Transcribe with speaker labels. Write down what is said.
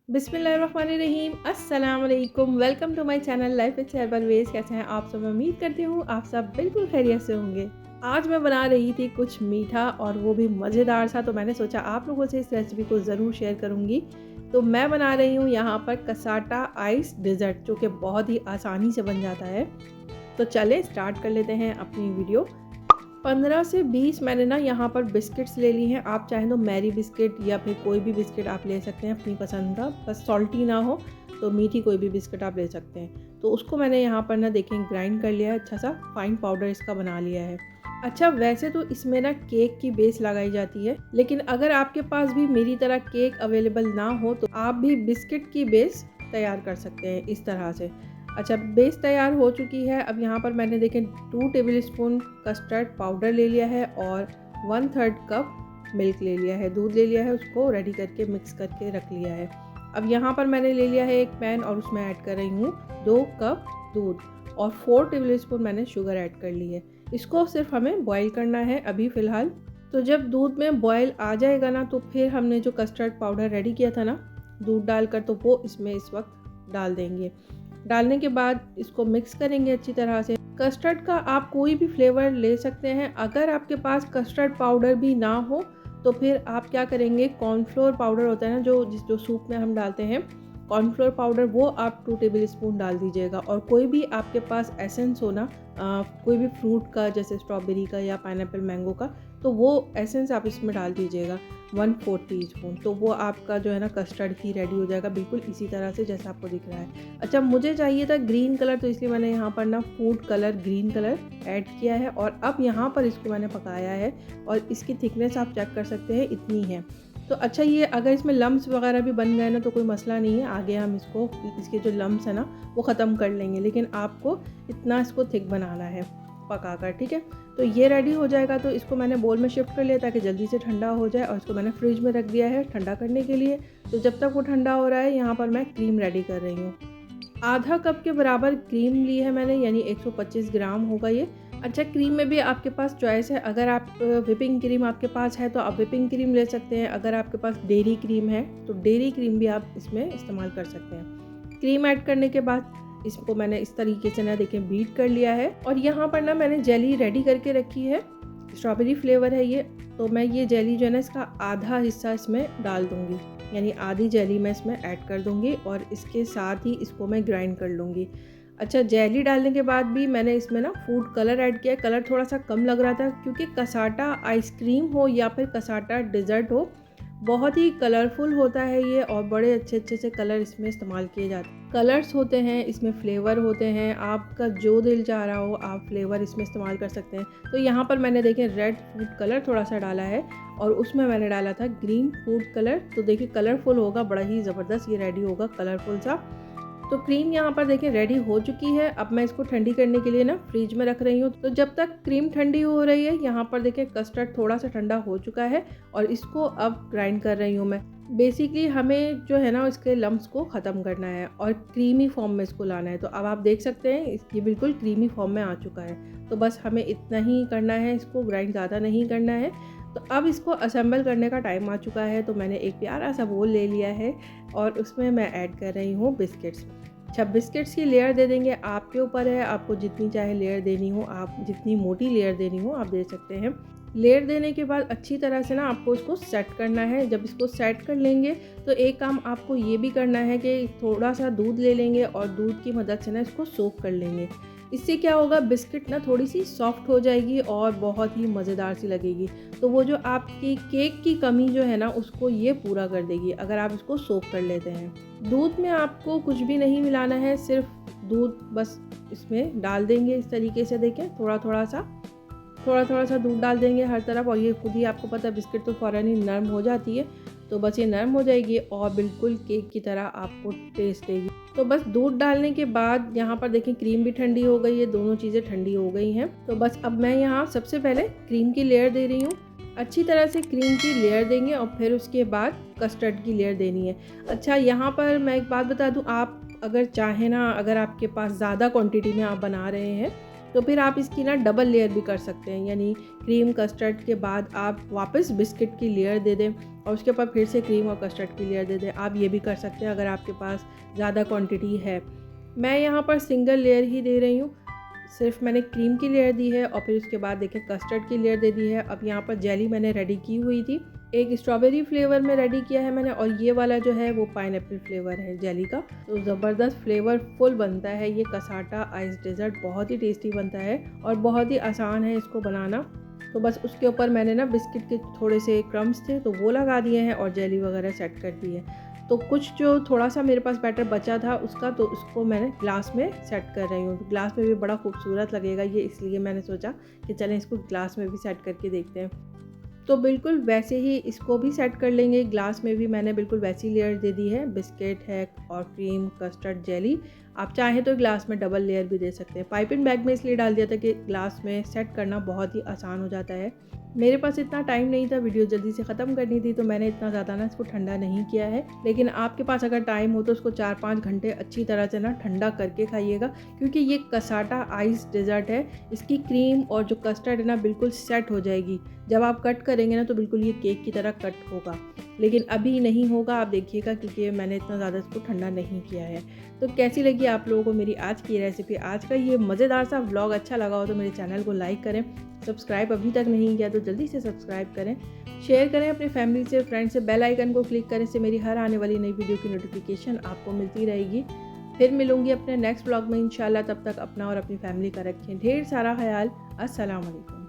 Speaker 1: बिस्मिल्लाहिर्रहमानिर्रहीम, अस्सलाम वालेकुम। Welcome to my channel Life with Parvez. कैसे हैं आप सब? उम्मीद करती हूँ आप सब बिल्कुल खैरियत से होंगे। आज मैं बना रही थी कुछ मीठा और वो भी मज़ेदार सा, तो मैंने सोचा आप लोगों से इस रेसिपी को ज़रूर शेयर करूँगी। तो मैं बना रही हूँ यहाँ पर कसाटा आइस डेज़र्ट, जो कि बहुत ही आसानी से बन जाता है। तो चलें स्टार्ट कर लेते हैं अपनी वीडियो। 15 से 20 मैंने ना यहाँ पर बिस्किट्स ले ली हैं। आप चाहें तो मैरी बिस्किट या फिर कोई भी बिस्किट आप ले सकते हैं अपनी पसंद का, बस सॉल्टी ना हो तो मीठी कोई भी बिस्किट आप ले सकते हैं। तो उसको मैंने यहाँ पर ना देखें ग्राइंड कर लिया है, अच्छा सा फाइन पाउडर इसका बना लिया है। अच्छा, वैसे तो इसमें ना केक की बेस लगाई जाती है, लेकिन अगर आपके पास भी मेरी तरह केक अवेलेबल ना हो तो आप भी बिस्किट की बेस तैयार कर सकते हैं इस तरह से। अच्छा, बेस तैयार हो चुकी है। अब यहाँ पर मैंने देखें 2 टेबल स्पून कस्टर्ड पाउडर ले लिया है और 1/3 कप मिल्क ले लिया है, दूध ले लिया है, उसको रेडी करके मिक्स करके रख लिया है। अब यहाँ पर मैंने ले लिया है एक पैन और उसमें ऐड कर रही हूँ 2 कप दूध और 4 टेबल स्पून मैंने शुगर ऐड कर ली है। इसको सिर्फ हमें बॉईल करना है अभी फ़िलहाल। तो जब दूध में बॉयल आ जाएगा ना, तो फिर हमने जो कस्टर्ड पाउडर रेडी किया था ना दूध डालकर, तो वो इसमें इस वक्त डाल देंगे। डालने के बाद इसको मिक्स करेंगे अच्छी तरह से। कस्टर्ड का आप कोई भी फ्लेवर ले सकते हैं। अगर आपके पास कस्टर्ड पाउडर भी ना हो तो फिर आप क्या करेंगे, कॉर्नफ्लोर पाउडर होता है ना जो सूप में हम डालते हैं, कॉर्नफ्लोर पाउडर, वो आप 2 टेबल स्पून डाल दीजिएगा। और कोई भी आपके पास एसेंस हो ना, कोई भी फ्रूट का, जैसे स्ट्रॉबेरी का या पाइनएप्पल मैंगो का, तो वो एसेंस आप इसमें डाल दीजिएगा 1/4 टीस्पून। तो वो आपका जो है ना कस्टर्ड ही रेडी हो जाएगा, बिल्कुल इसी तरह से जैसा आपको दिख रहा है। अच्छा, मुझे चाहिए था ग्रीन कलर, तो इसलिए मैंने यहाँ पर ना food colour green colour add किया है और अब यहाँ पर इसको मैंने पकाया है और इसकी थिकनेस आप चेक कर सकते हैं, इतनी है। तो अच्छा, ये अगर इसमें लम्स वगैरह भी बन गए ना तो कोई मसला नहीं है, आगे हम इसको इसके जो लम्स है ना वो ख़त्म कर लेंगे, लेकिन आपको इतना इसको थिक बनाना है पकाकर, ठीक है। तो ये रेडी हो जाएगा तो इसको मैंने बोल में शिफ्ट कर लिया ताकि जल्दी से ठंडा हो जाए और इसको मैंने फ्रिज में रख दिया है ठंडा करने के लिए। तो जब तक वो ठंडा हो रहा है, यहाँ पर मैं क्रीम रेडी कर रही हूँ। आधा कप के बराबर क्रीम ली है मैंने, यानी 125 ग्राम होगा ये। अच्छा, क्रीम में भी आपके पास चॉइस है। अगर आप व्हिपिंग क्रीम आपके पास है तो आप व्हिपिंग क्रीम ले सकते हैं। अगर आपके पास डेयरी क्रीम है तो डेयरी क्रीम भी आप इसमें इस्तेमाल कर सकते हैं। क्रीम ऐड करने के बाद इसको मैंने इस तरीके से ना देखें बीट कर लिया है और यहाँ पर ना मैंने जेली रेडी करके रखी है। स्ट्रॉबेरी फ्लेवर है ये, तो मैं ये जेली जो है ना इसका आधा हिस्सा इसमें डाल दूँगी, यानी आधी जेली मैं इसमें ऐड कर दूँगी और इसके साथ ही इसको मैं ग्राइंड कर लूँगी। अच्छा, जेली डालने के बाद भी मैंने इसमें ना फूड कलर ऐड किया। कलर थोड़ा सा कम लग रहा था क्योंकि कसाटा आइसक्रीम हो या फिर कसाटा डेज़र्ट हो, बहुत ही कलरफुल होता है ये और बड़े अच्छे अच्छे से कलर इसमें इस्तेमाल किए जाते हैं। कलर्स होते हैं इसमें, फ्लेवर होते हैं, आपका जो दिल चाह रहा हो आप फ्लेवर इसमें इस्तेमाल कर सकते हैं। तो यहाँ पर मैंने देखें रेड फूड कलर थोड़ा सा डाला है और उसमें मैंने डाला था ग्रीन फूड कलर। तो देखिए कलरफुल होगा, बड़ा ही ज़बरदस्त ये रेडी होगा, कलरफुल सा। तो क्रीम यहाँ पर देखिए रेडी हो चुकी है। अब मैं इसको ठंडी करने के लिए ना फ्रिज में रख रही हूँ। तो जब तक क्रीम ठंडी हो रही है, यहाँ पर देखिए कस्टर्ड थोड़ा सा ठंडा हो चुका है और इसको अब ग्राइंड कर रही हूँ मैं। बेसिकली हमें जो है ना इसके लम्स को ख़त्म करना है और क्रीमी फॉर्म में इसको लाना है। तो अब आप देख सकते हैं ये बिल्कुल क्रीमी फॉर्म में आ चुका है। तो बस हमें इतना ही करना है, इसको ग्राइंड ज़्यादा नहीं करना है। तो अब इसको असेंबल करने का टाइम आ चुका है। तो मैंने एक प्यारा सा बोल ले लिया है और उसमें मैं ऐड कर रही हूँ बिस्किट्स। अच्छा, बिस्किट्स की लेयर दे देंगे, आपके ऊपर है, आपको जितनी चाहे लेयर देनी हो, आप जितनी मोटी लेयर देनी हो आप दे सकते हैं। लेयर देने के बाद अच्छी तरह से ना आपको इसको सेट करना है। जब इसको सेट कर लेंगे तो एक काम आपको ये भी करना है कि थोड़ा सा दूध ले लेंगे और दूध की मदद से ना इसको सोक कर लेंगे। इससे क्या होगा, बिस्किट ना थोड़ी सी सॉफ्ट हो जाएगी और बहुत ही मज़ेदार सी लगेगी। तो वो जो आपकी केक की कमी जो है ना उसको ये पूरा कर देगी अगर आप इसको सोक कर लेते हैं। दूध में आपको कुछ भी नहीं मिलाना है, सिर्फ दूध बस इसमें डाल देंगे इस तरीके से। देखें थोड़ा थोड़ा सा दूध डाल देंगे हर तरफ और ये खुद ही आपको पता है बिस्किट तो फ़ौरन ही नरम हो जाती है। तो बस ये नरम हो जाएगी और बिल्कुल केक की तरह आपको टेस्ट देगी। तो बस दूध डालने के बाद यहाँ पर देखें क्रीम भी ठंडी हो गई है, दोनों चीज़ें ठंडी हो गई हैं। तो बस अब मैं यहाँ सबसे पहले क्रीम की लेयर दे रही हूँ। अच्छी तरह से क्रीम की लेयर देंगे और फिर उसके बाद कस्टर्ड की लेयर देनी है। अच्छा, यहाँ पर मैं एक बात बता दूँ, आप अगर चाहें ना, अगर आपके पास ज़्यादा क्वांटिटी में आप बना रहे हैं तो फिर आप इसकी ना डबल लेयर भी कर सकते हैं, यानी क्रीम कस्टर्ड के बाद आप वापस बिस्किट की लेयर दे दें और उसके ऊपर फिर से क्रीम और कस्टर्ड की लेयर दे दें। आप ये भी कर सकते हैं अगर आपके पास ज़्यादा क्वांटिटी है। मैं यहाँ पर सिंगल लेयर ही दे रही हूँ, सिर्फ मैंने क्रीम की लेयर दी है और फिर उसके बाद देखिए कस्टर्ड की लेयर दे दी है। अब यहाँ पर जेली मैंने रेडी की हुई थी, एक स्ट्रॉबेरी फ्लेवर में रेडी किया है मैंने, और ये वाला जो है वो पाइनएप्पल फ्लेवर है जेली का। तो ज़बरदस्त फ्लेवरफुल बनता है ये कसाटा आइस डेज़र्ट, बहुत ही टेस्टी बनता है और बहुत ही आसान है इसको बनाना। तो बस उसके ऊपर मैंने ना बिस्किट के थोड़े से क्रम्स थे तो वो लगा दिए हैं और जेली वगैरह सेट कर दी है। तो कुछ जो थोड़ा सा मेरे पास बैटर बचा था उसका, तो उसको मैंने ग्लास में सेट कर रही हूँ। तो ग्लास में भी बड़ा खूबसूरत लगेगा ये, इसलिए मैंने सोचा कि चलें इसको ग्लास में भी सेट करके देखते हैं। तो बिल्कुल वैसे ही इसको भी सेट कर लेंगे। ग्लास में भी मैंने बिल्कुल वैसी लेयर दे दी है, बिस्किट है और क्रीम कस्टर्ड जेली। आप चाहें तो ग्लास में डबल लेयर भी दे सकते हैं। पाइपिंग बैग में इसलिए डाल दिया था कि ग्लास में सेट करना बहुत ही आसान हो जाता है। मेरे पास इतना टाइम नहीं था, वीडियो जल्दी से ख़त्म करनी थी, तो मैंने इतना ज़्यादा ना इसको ठंडा नहीं किया है। लेकिन आपके पास अगर टाइम हो तो उसको 4-5 घंटे अच्छी तरह से ना ठंडा करके खाइएगा, क्योंकि ये कसाटा आइस डेज़र्ट है। इसकी क्रीम और जो कस्टर्ड है ना बिल्कुल सेट हो जाएगी। जब आप कट करेंगे ना तो बिल्कुल ये केक की तरह कट होगा, लेकिन अभी नहीं होगा, आप देखिएगा, क्योंकि मैंने इतना ज़्यादा इसको ठंडा नहीं किया है। तो कैसी लगी आप लोगों को मेरी आज की रेसिपी, आज का ये मज़ेदार सा व्लॉग? अच्छा लगा हो तो मेरे चैनल को लाइक करें, सब्सक्राइब अभी तक नहीं किया तो जल्दी से सब्सक्राइब करें, शेयर करें अपनी फैमिली से, फ्रेंड से, बेल आइकन को क्लिक करें, से मेरी हर आने वाली नई वीडियो की नोटिफिकेशन आपको मिलती रहेगी। फिर मिलूंगी अपने नेक्स्ट व्लॉग में इंशाल्लाह। तब तक अपना और अपनी फैमिली का रखें ढेर सारा ख्याल। अस्सलाम वालेकुम।